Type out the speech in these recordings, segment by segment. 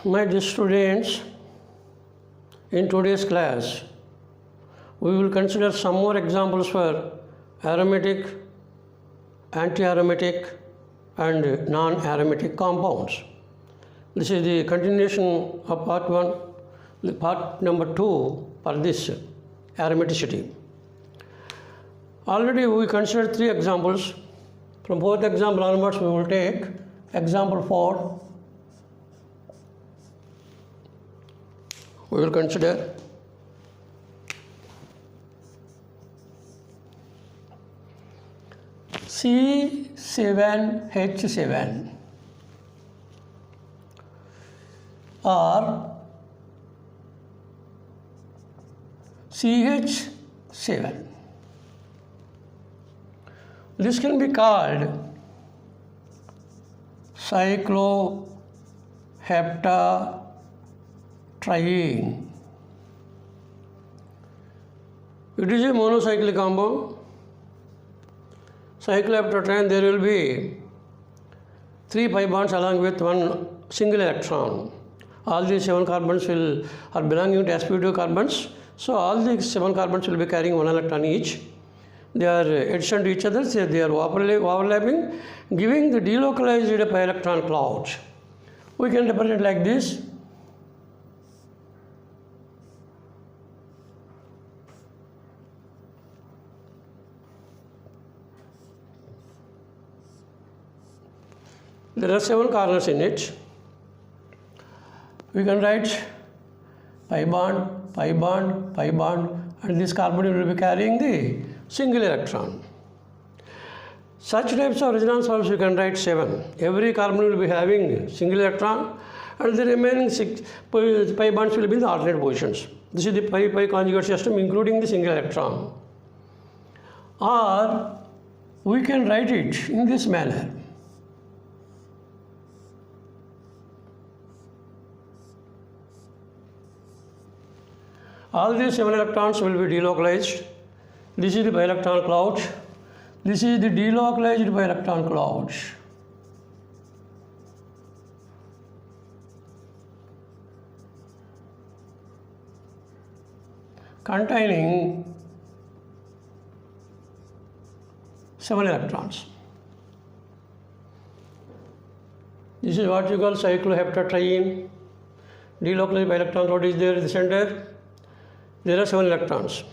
My dear students, in today's class, we will consider some more examples for aromatic, anti-aromatic and non-aromatic compounds. This is the continuation of part 1, part number 2 for this aromaticity. Already we considered 3 examples. From 4th example onwards we will take example 4. We will consider C7H7 or CH7. This can be called cycloheptatriene. It is a monocyclic compound. Cycloheptatriene, there will be 3 pi bonds along with 1 single electron. All these 7 carbons are belonging to sp2 carbons. So all these 7 carbons will be carrying 1 electron each. They are adjacent to each other, so they are overlapping, giving the delocalized pi electron cloud. We can represent like this. There are 7 corners in it. We can write pi bond, pi bond, pi bond, and this carbon will be carrying the single electron. Such types of resonance valves you can write 7. Every carbon will be having single electron and the remaining 6 pi bonds will be in the alternate positions. This is the pi conjugate system including the single electron. Or we can write it in this manner. All these 7 electrons will be delocalized. This is the pi electron cloud. This is the delocalized pi electron cloud. Containing 7 electrons. This is what you call cycloheptatriene. Delocalized pi electron cloud is there in the center. There are 7 electrons.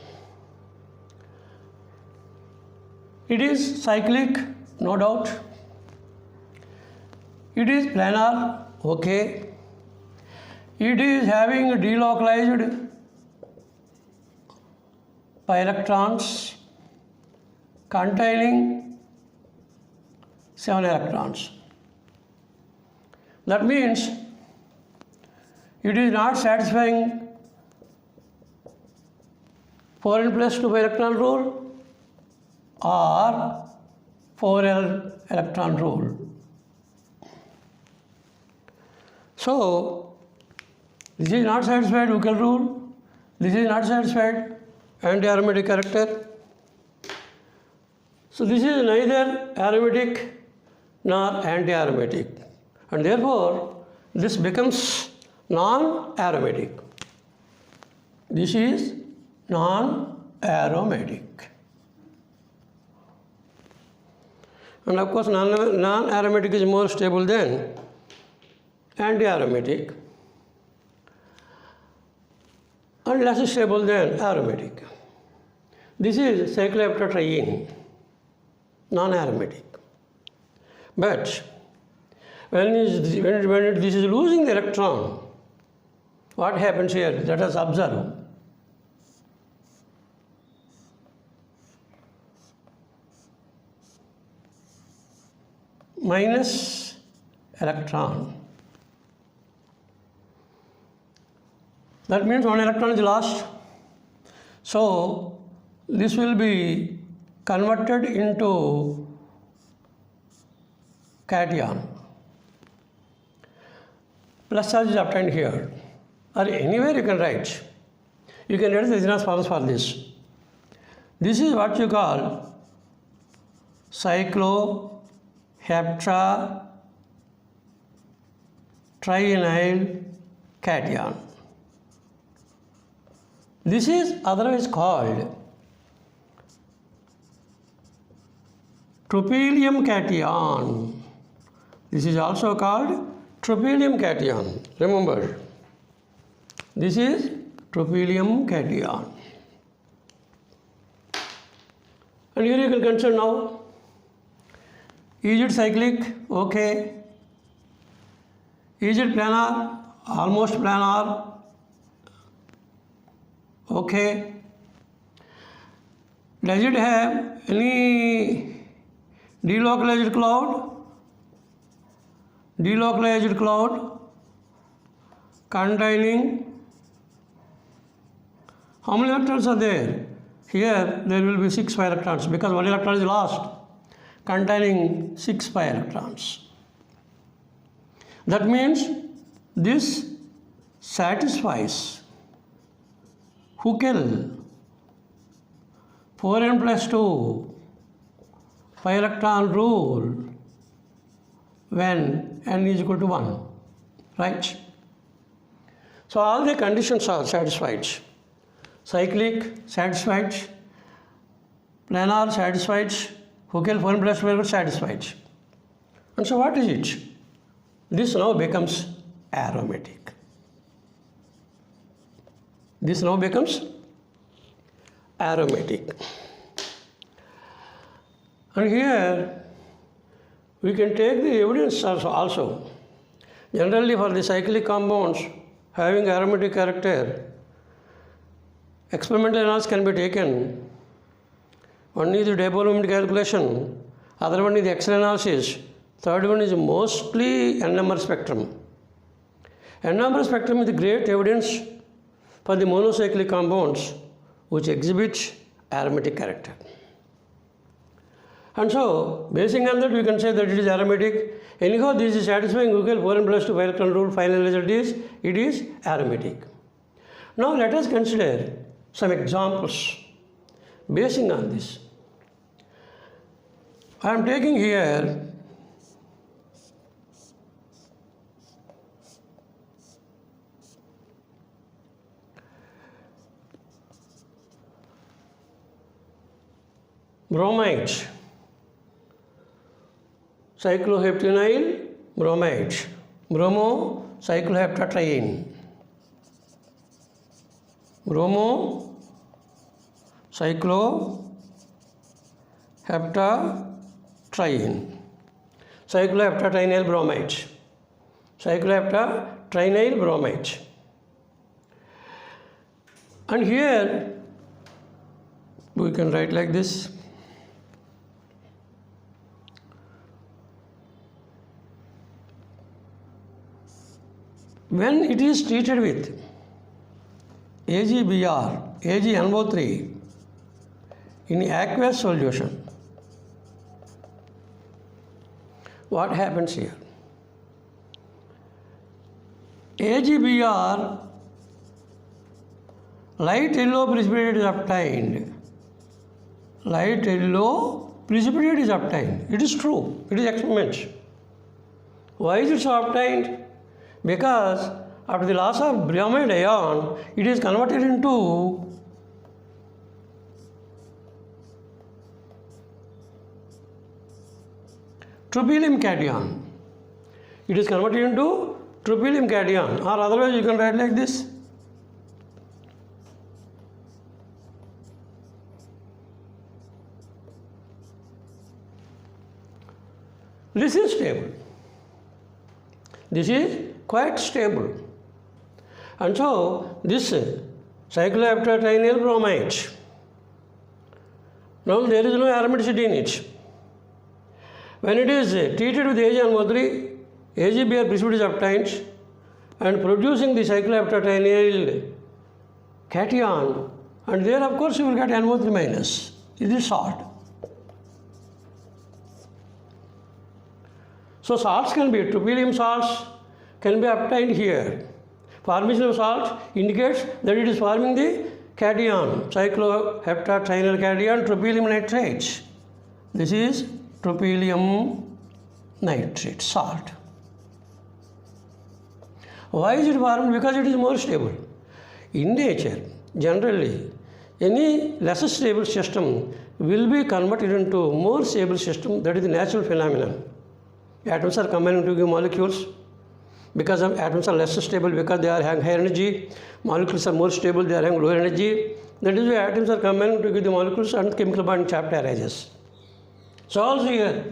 It is cyclic, no doubt. It is planar, okay. It is having delocalized pi electrons containing 7 electrons. That means it is not satisfying 4n plus 2 pi electron rule or 4l electron rule. So this is not satisfied Huckel rule, this is not satisfied anti-aromatic character. So this is neither aromatic nor anti-aromatic, and therefore this becomes non-aromatic. This is non-aromatic. And of course non-aromatic is more stable than anti-aromatic and less stable than aromatic. This is cycloheptatriene, non-aromatic. But when this is losing the electron, what happens here? Let us observe. Minus electron. That means 1 electron is lost. So this will be converted into cation. Plus charge is obtained here. Or anywhere you can write. You can write the resonance forms for this. This is what you call cycloheptatrienyl cation. This is otherwise called tropylium cation. This is also called tropylium cation. Remember, this is tropylium cation. And here you can consider now, is it cyclic? Okay. Is it planar? Almost planar. Okay. Does it have any delocalized cloud? Delocalized cloud containing, how many electrons are there? Here there will be 6 pi electrons because 1 electron is lost, containing 6 pi electrons. That means this satisfies Huckel 4n plus 2 pi electron rule when n is equal to 1, right? So all the conditions are satisfied. Cyclic satisfied, planar satisfied, Huckel 4n plus 2 satisfied. And so what is it? This now becomes aromatic. This now becomes aromatic. And here we can take the evidence also. Generally for the cyclic compounds having aromatic character, experimental analysis can be taken. One is the dipole moment calculation, other one is the Excel analysis, third one is mostly N-number spectrum. N-number spectrum is the great evidence for the monocyclic compounds which exhibit aromatic character. And so, basing on that, we can say that it is aromatic. Anyhow, this is satisfying Huckel 4n plus 2 pi electron rule. Final result is, it is aromatic. Now, let us consider some examples basing on this. I am taking here bromide, cycloheptenyl bromide, bromo cycloheptatriene, bromo cycloheptatriene, cycloheptatrienyl bromide, cycloheptatrienyl bromide. And here we can write like this. When it is treated with AgBr, AgNO3 in aqueous solution, what happens here? AgBr, light yellow precipitate is obtained. Light yellow precipitate is obtained. It is true. It is experiment. Why is it so obtained? Because after the loss of bromide ion, it is converted into tropylium cation. It is converted into tropylium cation, or otherwise you can write like this. This is stable. This is quite stable. And so this cycloheptatrienyl bromide, now there is no aromaticity in it. When it is treated with AgNO3, AgBr precipitate is obtained and producing the cycloheptatrienyl cation, and there of course you will get NO3 minus. It is salt. So salts can be, tropylium salts can be obtained here. Formation of salt indicates that it is forming the cation, cycloheptatrienyl cation, tropylium nitrate. This is tropylium nitrate, salt. Why is it formed? Because it is more stable. In nature, generally, any less stable system will be converted into more stable system. That is the natural phenomenon. Atoms are combining to give molecules. Because atoms are less stable, because they are having higher energy, molecules are more stable, they are having lower energy. That is why atoms are combining to give the molecules and chemical bonding chapter arises. So also here,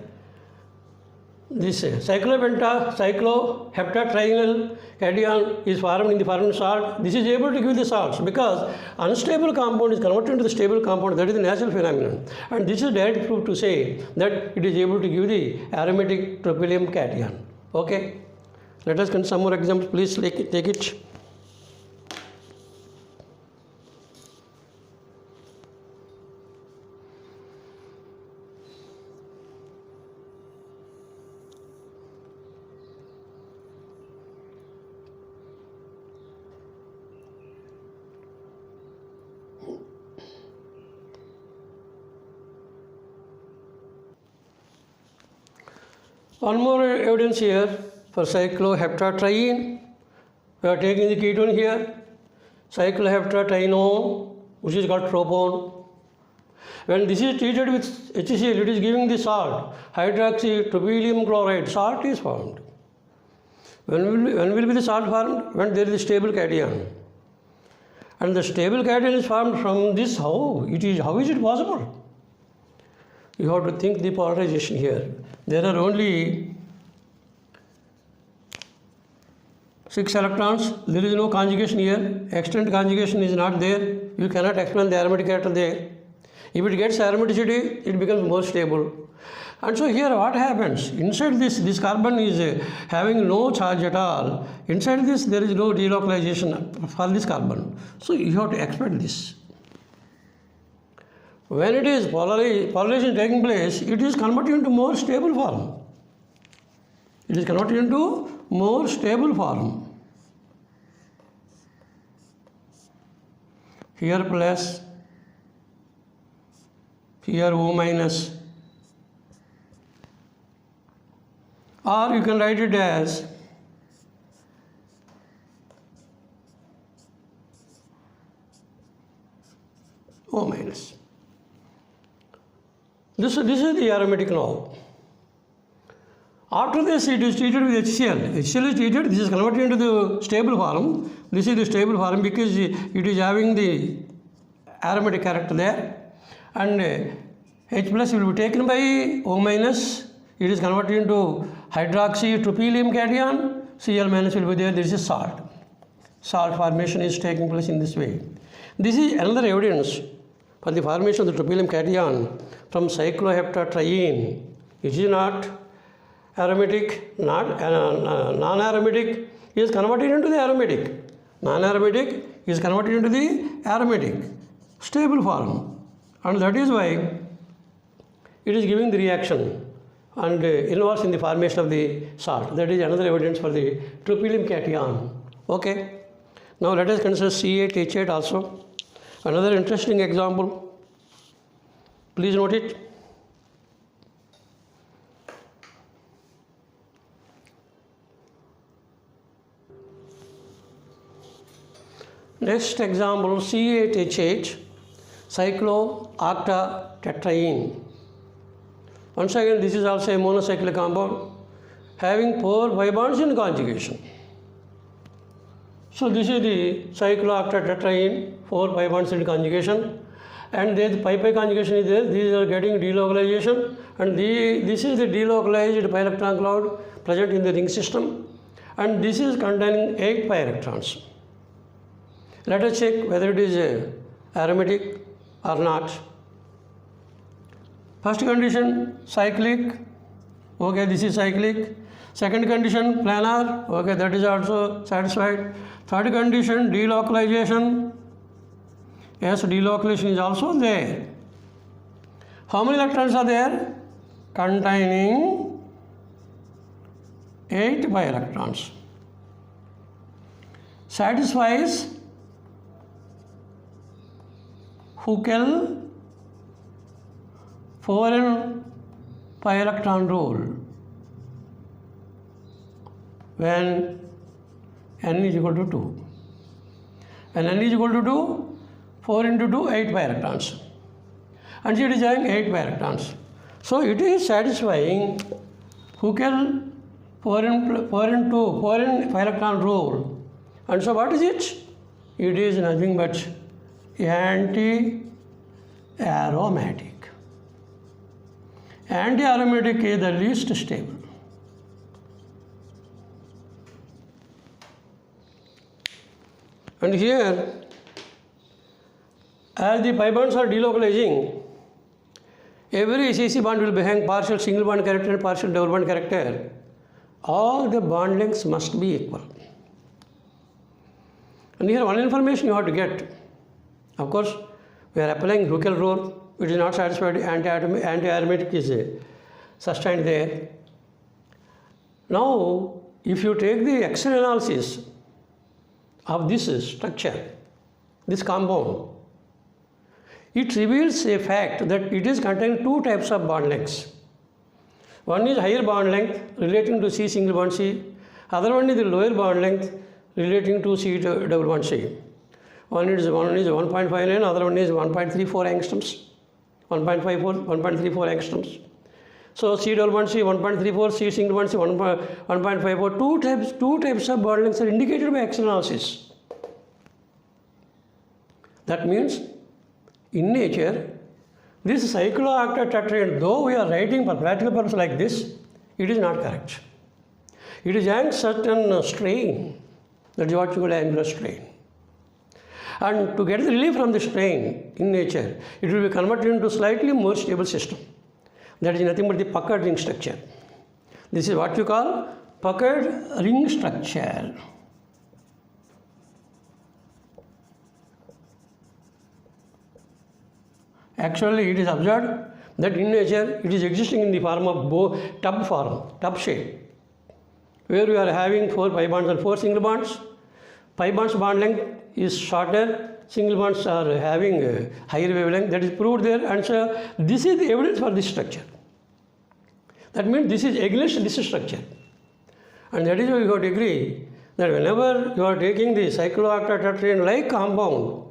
this cycloheptatrienol cation is formed in the form of salt. This is able to give the salts because unstable compound is converted into the stable compound. That is the natural phenomenon. And this is direct proof to say that it is able to give the aromatic tropylium cation. Okay. Let us consider some more examples. Please take it. One more evidence here for cycloheptatriene. We are taking the ketone here, cycloheptatrienone, which is called propone. When this is treated with HCl, it is giving the salt, hydroxytropylium chloride. Salt is formed. When will be the salt formed? When there is a stable cation. And the stable cation is formed from this. How is it possible? You have to think the polarization here. There are only 6 electrons. There is no conjugation here. Extended conjugation is not there. You cannot explain the aromatic character there. If it gets aromaticity, it becomes more stable. And so here what happens? Inside this carbon is having no charge at all. Inside this there is no delocalization for this carbon. So you have to expect this. When it is polarization taking place, it is converted into more stable form. It is converted into more stable form. Here plus, here O minus. Or you can write it as O minus. This is the aromatic now. After this, it is treated with HCl. HCl is treated, this is converted into the stable form. This is the stable form because it is having the aromatic character there. And H plus will be taken by O minus. It is converted into hydroxytropylium cation. Cl minus will be there. This is salt. Salt formation is taking place in this way. This is another evidence for the formation of the tropylium cation from cycloheptatriene. It is not aromatic, not non-aromatic, is converted into the aromatic. Non-aromatic is converted into the aromatic, stable form. And that is why it is giving the reaction and involves in the formation of the salt. That is another evidence for the tropylium cation. Okay. Now let us consider C8H8 also. Another interesting example. Please note it. Next example, C8H8 cyclooctatetraene. Once again, this is also a monocyclic compound having 4 pi bonds in conjugation. So this is the cyclooctatetraene, 4 pi bonds in conjugation, and there the pi-pi conjugation is there. These are getting delocalization, and this is the delocalized pi electron cloud present in the ring system, and this is containing 8 pi electrons. Let us check whether it is aromatic or not. First condition, cyclic. Okay, this is cyclic. Second condition, planar. Okay, that is also satisfied. Third condition, delocalization. Yes, delocalization is also there. How many electrons are there? Containing 8 pi electrons. Satisfies Huckel 4n pi electron rule when n is equal to 2. When n is equal to 2, 4 into 2, 8 pi electrons. And it is having 8 pi electrons. So it is satisfying Huckel 4 in 5 electron rule. And so what is it? It is nothing but anti-aromatic. Anti-aromatic is the least stable. And here, as the pi bonds are delocalizing, every CC bond will be having partial single bond character and partial double bond character. All the bond lengths must be equal. And here one information you have to get. Of course, we are applying Huckel rule, which is not satisfied, anti-aromatic is sustained there. Now, if you take the Excel analysis of this structure, this compound, it reveals a fact that it is containing two types of bond lengths. One is higher bond length relating to C single bond C. Other one is the lower bond length relating to C double bond C. One is 1.59, other one is 1.34 angstroms. 1.34 angstroms. So C double bond C 1.34, C single bond C 1.54. Two types of bond lengths are indicated by Excel analysis. That means in nature, this cyclooctatetraene, though we are writing for practical purpose like this, it is not correct. It is having certain strain, that is what you call angular strain. And to get the relief from the strain in nature, it will be converted into slightly more stable system. That is nothing but the puckered ring structure. This is what you call puckered ring structure. Actually, it is observed that in nature it is existing in the form of tub shape, where we are having 4 pi bonds and 4 single bonds. Pi bonds bond length is shorter, single bonds are having a higher wavelength. That is proved there, and so this is the evidence for this structure. That means this is against this structure, and that is why you have to agree that whenever you are taking the cyclooctatetraene like compound,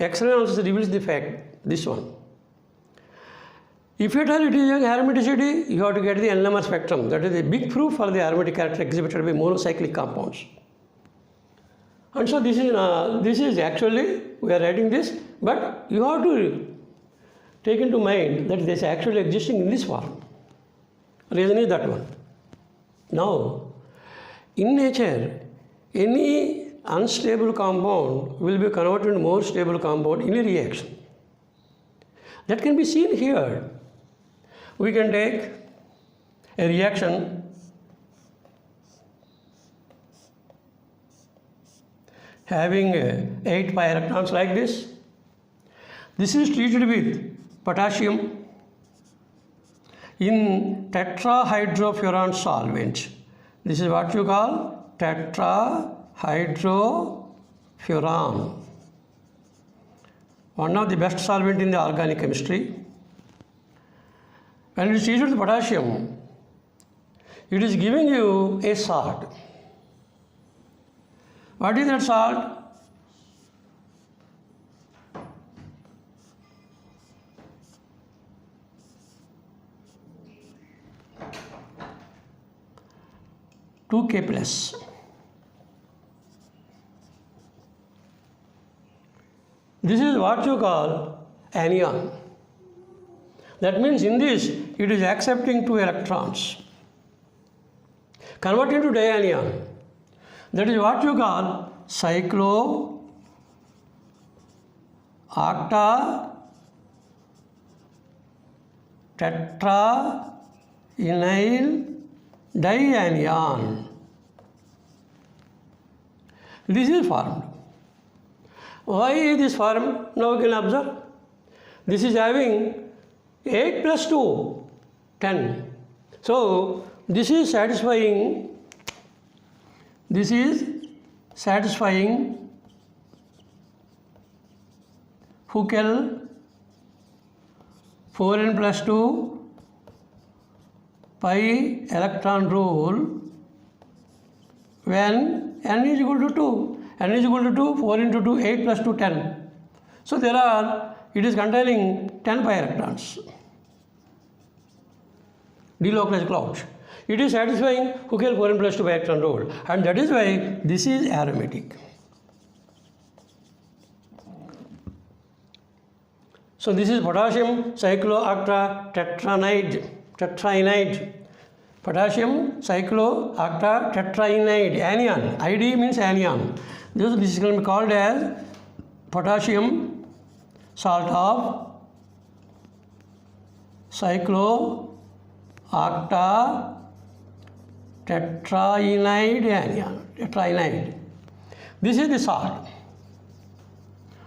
Excel analysis reveals the fact. This one. If at all it is a aromaticity, you have to get the N-lemma spectrum. That is a big proof for the aromatic character exhibited by monocyclic compounds. And so this is actually, we are writing this, but you have to take into mind that this is actually existing in this form. Reason is that one. Now, in nature, any unstable compound will be converted into more stable compound in a reaction. That can be seen here. We can take a reaction having 8 pi electrons like this. This is treated with potassium in tetrahydrofuran solvent. This is what you call tetrahydrofuran. One of the best solvent in the organic chemistry. When it is treated with potassium, it is giving you a salt. What is that salt? K plus. This is what you call anion. That means in this, it is accepting 2 electrons. Converted to dianion. That is what you call cyclooctatetraenyl dianion. This is formed. Why is this formed? Now we can observe. This is having 8 plus 2, 10. So this is satisfying Huckel 4n plus 2 pi electron rule when n is equal to 2. n is equal to 2, 4 into 2, 8 plus 2, 10. So it is containing 10 pi electrons. Delocalized cloud. It is satisfying Huckel 4n plus 2 by electron rule, and that is why this is aromatic. So this is potassium cyclooctatetraenide. Potassium cyclooctatetraenide, anion. ID means anion. This is going to be called as potassium salt of cyclooctatetraenide anion. Tetraenide. This is the salt.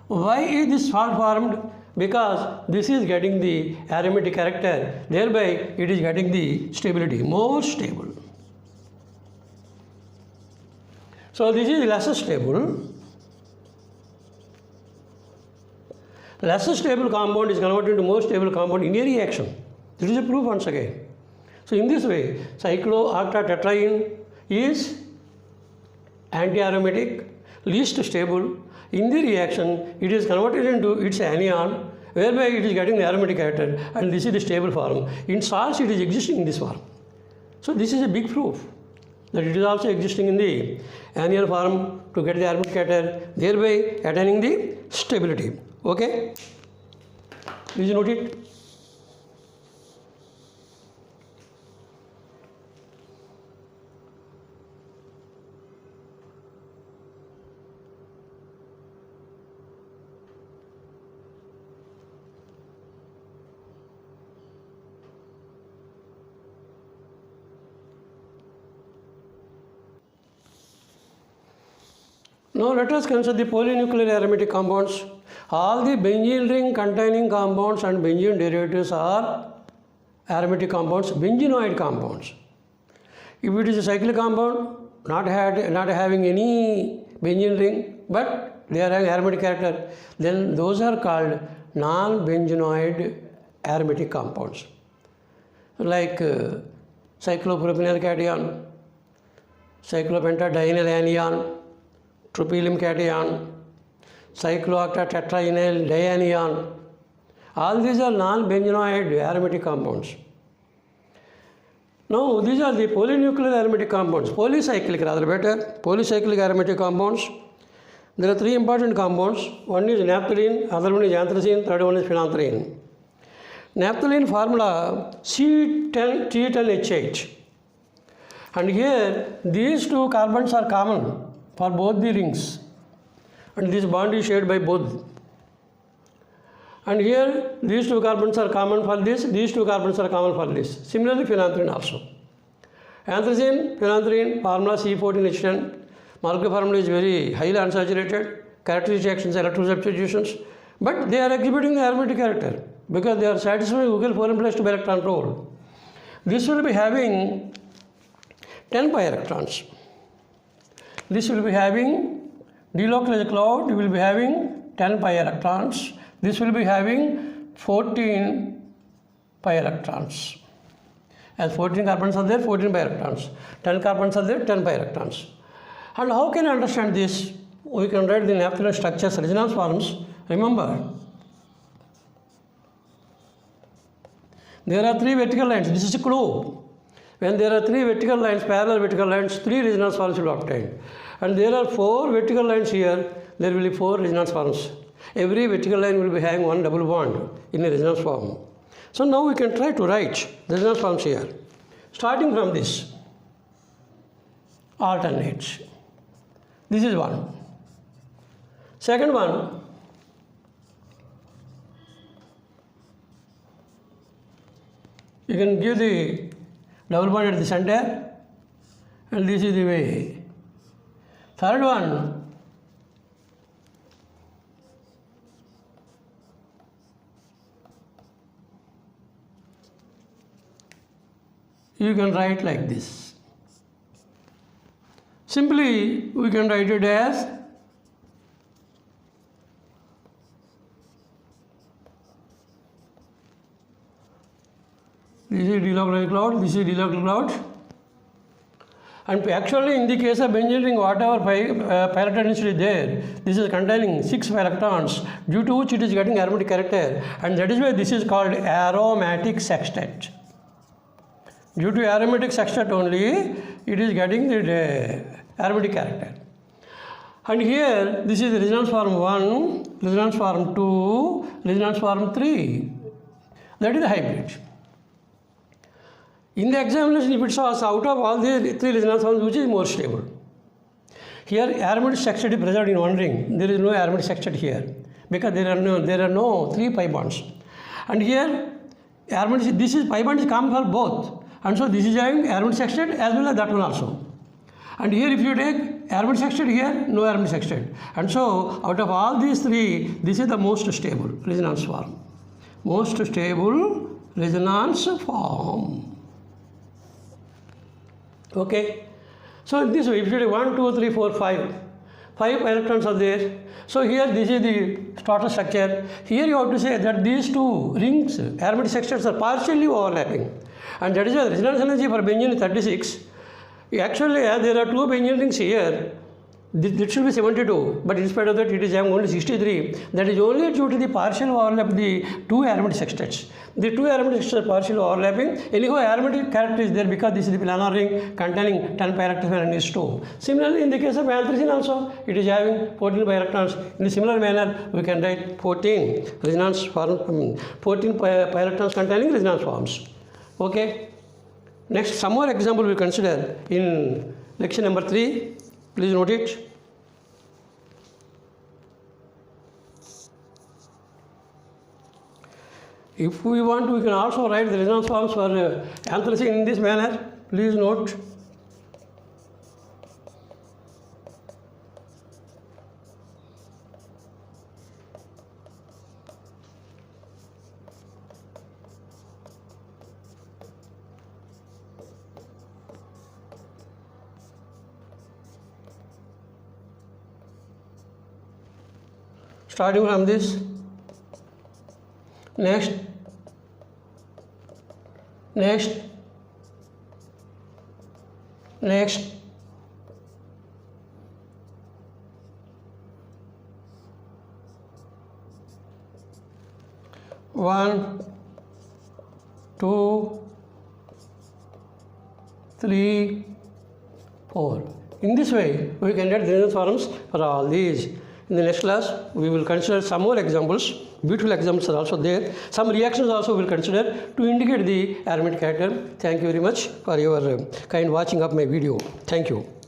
Why is this salt formed? Because this is getting the aromatic character, thereby it is getting the stability, more stable. So this is less stable. Less stable compound is converted into more stable compound in a reaction. This is a proof once again. So in this way, cyclooctatetraene is anti-aromatic, least stable. In the reaction, it is converted into its anion, whereby it is getting the aromatic character, and this is the stable form. In salts, it is existing in this form. So this is a big proof that it is also existing in the anion form to get the aromatic character, thereby attaining the stability. Okay? Please note it. Now let us consider the polynuclear aromatic compounds. All the benzene ring containing compounds and benzene derivatives are aromatic compounds, benzenoid compounds. If it is a cyclic compound, not having any benzene ring, but they are having aromatic character, then those are called non-benzenoid aromatic compounds. Like cyclopropanyl cation, cyclopentadienyl anion, tropylium cation, cyclooctatetraenyl dianion. All these are non-benzenoid aromatic compounds. Now these are the polynuclear aromatic compounds, polycyclic rather better, polycyclic aromatic compounds. There are three important compounds. One is naphthalene, other one is anthracene, third one is phenanthrene. Naphthalene formula C10T10H8. And here these two carbons are common for both the rings, and this bond is shared by both. And here these two carbons are common for this, these two carbons are common for this. Similarly phenanthrene also. Anthracene, phenanthrene, formula C14H10. Molecular formula is very highly unsaturated, characteristic actions are electron substitutions, but they are exhibiting the aromatic character because they are satisfying Huckel 4n plus 2 by electron rule. This will be having 10 pi electrons. This will be having delocalized cloud, will be having 10 pi electrons. This will be having 14 pi electrons. As 14 carbons are there, 14 pi electrons. 10 carbons are there, 10 pi electrons. And how can you understand this? We can write the naphthalene structures, resonance forms. Remember, there are three vertical lines. This is a clue. When there are three vertical lines, parallel vertical lines, three resonance forms will be obtained. And there are four vertical lines here, there will be four resonance forms. Every vertical line will be having one double bond in a resonance form. So now we can try to write the resonance forms here. Starting from this, alternates. This is one. Second one, you can give the double bond at the center, and this is the way. Third one, you can write like this. Simply, we can write it as this is delocalized cloud, this is delocalized cloud, And actually, in the case of benzene ring, whatever pi electron is there, this is containing 6 pi electrons, due to which it is getting aromatic character, and that is why this is called aromatic sextet. Due to aromatic sextet only, it is getting the aromatic character. And here, this is resonance form 1, resonance form 2, resonance form 3. That is the hybrid. In the examination, if it shows out of all the 3 resonance forms, which is more stable? Here, aromatic sextet is present in one ring. There is no aromatic sextet here because there are no 3 pi bonds. And here, aromatic, this is pi bond is common for both. And so this is having aromatic sextet as well as that one also. And here, if you take aromatic sextet here, no aromatic sextet. And so, out of all these 3, this is the most stable resonance form. Most stable resonance form. Okay. So, in this way, if you take 1, 2, 3, 4, 5 electrons are there. So, here this is the starter structure. Here you have to say that these 2 rings, aromatic sextets, are partially overlapping. And that is why the resonance energy for benzene is 36. Actually, there are 2 benzene rings here. This should be 72, but in spite of that, it is having only 63. That is only due to the partial overlap of the 2 aromatic sextets. The 2 aromatic sextets are partially overlapping. Anyhow, aromatic character is there because this is the planar ring containing 10 pi electrons and is 2. Similarly, in the case of anthracene also, it is having 14 pi electrons. In a similar manner, we can write 14 resonance form, 14 pi electrons containing resonance forms. Okay. Next, some more example we will consider in lecture number 3. Please note it. If we want, we can also write the resonance forms for anthracene in this manner. Please note. Starting from this, next, 1, 2, 3, 4. In this way, we can get the resonance forms for all these. In the next class, we will consider some more examples. Beautiful examples are also there. Some reactions also we will consider to indicate the aromatic character. Thank you very much for your kind watching of my video. Thank you.